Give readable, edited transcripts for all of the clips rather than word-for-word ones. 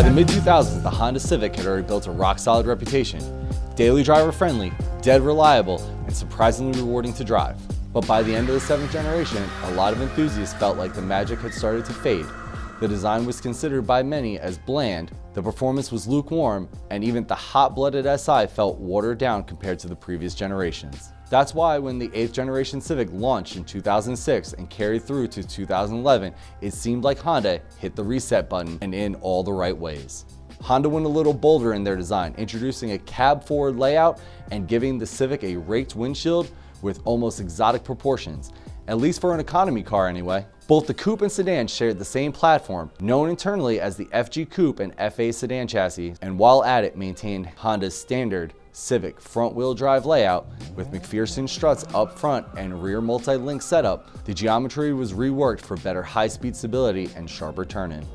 By the mid-2000s, the Honda Civic had already built a rock-solid reputation. Daily driver friendly, dead reliable, and surprisingly rewarding to drive. But by the end of the 7th generation, a lot of enthusiasts felt like the magic had started to fade. The design was considered by many as bland, the performance was lukewarm, and even the hot-blooded SI felt watered down compared to the previous generations. That's why when the 8th generation Civic launched in 2006 and carried through to 2011, it seemed like Honda hit the reset button and in all the right ways. Honda went a little bolder in their design, introducing a cab-forward layout and giving the Civic a raked windshield with almost exotic proportions, at least for an economy car anyway. Both the coupe and sedan shared the same platform, known internally as the FG Coupe and FA sedan chassis, and while at it maintained Honda's standard Civic front-wheel drive layout with McPherson struts up front and rear multi-link setup. The geometry was reworked for better high-speed stability and sharper turn-in.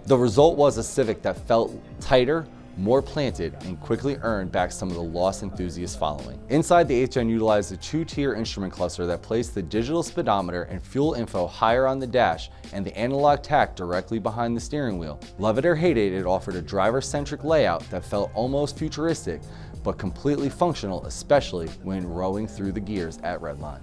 The result was a Civic that felt tighter, more planted, and quickly earned back some of the lost enthusiast following. Inside, the 8th gen utilized a 2-tier instrument cluster that placed the digital speedometer and fuel info higher on the dash and the analog tach directly behind the steering wheel. Love it or hate it, it offered a driver-centric layout that felt almost futuristic, but completely functional, especially when rowing through the gears at redline.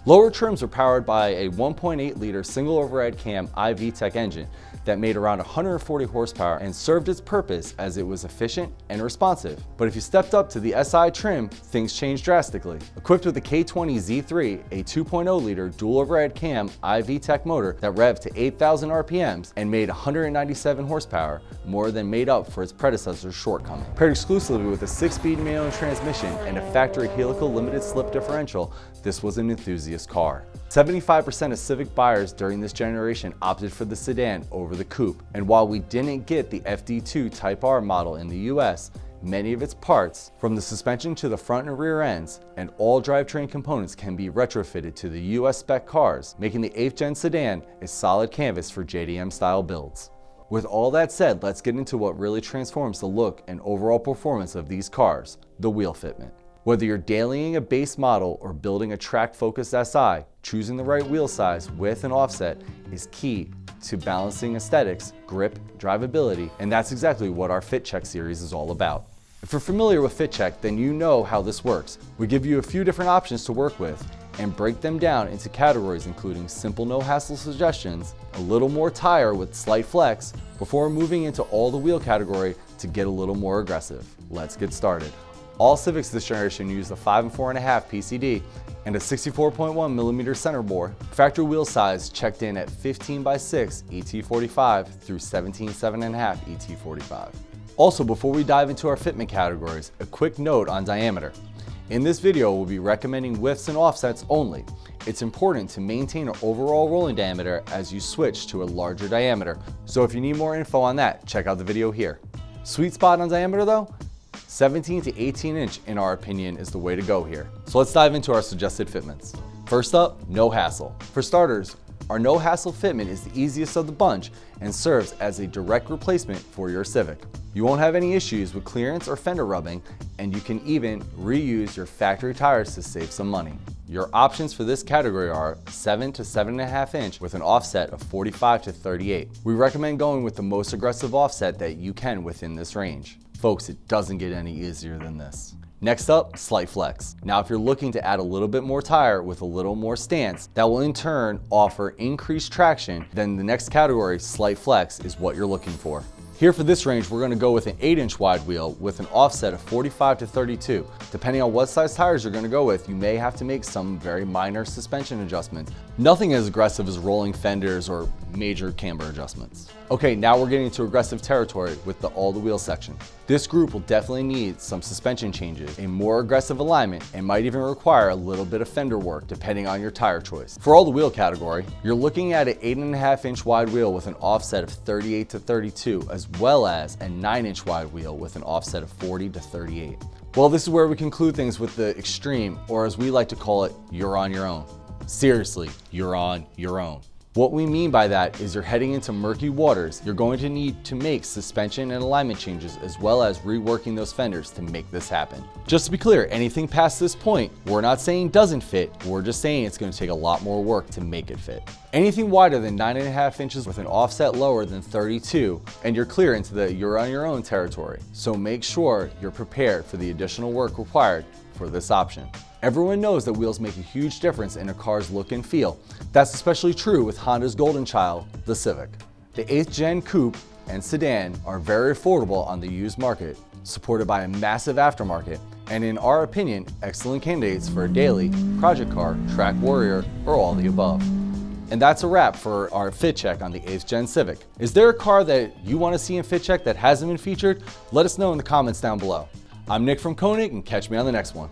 Lower trims were powered by a 1.8-liter single overhead cam iVTEC engine that made around 140 horsepower and served its purpose as it was efficient and responsive. But if you stepped up to the SI trim, things changed drastically. Equipped with the K20 Z3, a 2.0-liter dual overhead cam iVTEC motor that revved to 8,000 RPMs and made 197 horsepower, more than made up for its predecessor's shortcoming. Paired exclusively with a 6-speed manual transmission and a factory helical limited slip differential, this was an enthusiast car. 75% of Civic buyers during this generation opted for the sedan over the coupe, and while we didn't get the FD2 Type R model in the US, many of its parts, from the suspension to the front and rear ends, and all drivetrain components can be retrofitted to the US spec cars, making the 8th gen sedan a solid canvas for JDM style builds. With all that said, let's get into what really transforms the look and overall performance of these cars, the wheel fitment. Whether you're dailying a base model or building a track-focused SI, choosing the right wheel size, width, and offset is key to balancing aesthetics, grip, drivability, and that's exactly what our Fit Check series is all about. If you're familiar with Fit Check, then you know how this works. We give you a few different options to work with and break them down into categories including simple no-hassle suggestions, a little more tire with slight flex, before moving into all the wheel category to get a little more aggressive. Let's get started. All Civics this generation use a 5 4.5 PCD and a 64.1mm center bore. Factory wheel size checked in at 15x6 ET45 through 17.7.5 ET45. Also, before we dive into our fitment categories, a quick note on diameter. In this video, we'll be recommending widths and offsets only. It's important to maintain an overall rolling diameter as you switch to a larger diameter. So if you need more info on that, check out the video here. Sweet spot on diameter though? 17 to 18 inch in our opinion is the way to go here. So let's dive into our suggested fitments. First up, no hassle. For starters, our no hassle fitment is the easiest of the bunch and serves as a direct replacement for your Civic. You won't have any issues with clearance or fender rubbing, and you can even reuse your factory tires to save some money. Your options for this category are 7 to 7.5 inch with an offset of 45 to 38. We recommend going with the most aggressive offset that you can within this range. Folks, it doesn't get any easier than this. Next up, slight flex. Now, if you're looking to add a little bit more tire with a little more stance, that will in turn offer increased traction, then the next category, slight flex, is what you're looking for. Here for this range, we're going to go with an 8-inch wide wheel with an offset of 45 to 32. Depending on what size tires you're going to go with, you may have to make some very minor suspension adjustments. Nothing as aggressive as rolling fenders or major camber adjustments. Okay, now we're getting into aggressive territory with the all-the-wheel section. This group will definitely need some suspension changes, a more aggressive alignment, and might even require a little bit of fender work depending on your tire choice. For all the wheel category, you're looking at an 8.5-inch wide wheel with an offset of 38 to 32, as well as a 9-inch wide wheel with an offset of 40 to 38. Well, this is where we conclude things with the extreme, or as we like to call it, you're on your own. Seriously, you're on your own. What we mean by that is you're heading into murky waters. You're going to need to make suspension and alignment changes as well as reworking those fenders to make this happen. Just to be clear, anything past this point, we're not saying doesn't fit, we're just saying it's going to take a lot more work to make it fit. Anything wider than 9.5 inches with an offset lower than 32, and you're clear into the you're on your own territory. So make sure you're prepared for the additional work required for this option. Everyone knows that wheels make a huge difference in a car's look and feel. That's especially true with Honda's golden child, the Civic. The 8th Gen Coupe and Sedan are very affordable on the used market, supported by a massive aftermarket, and in our opinion, excellent candidates for a daily, project car, track warrior, or all the above. And that's a wrap for our fit check on the 8th Gen Civic. Is there a car that you want to see in fit check that hasn't been featured? Let us know in the comments down below. I'm Nick from Koenig, and catch me on the next one.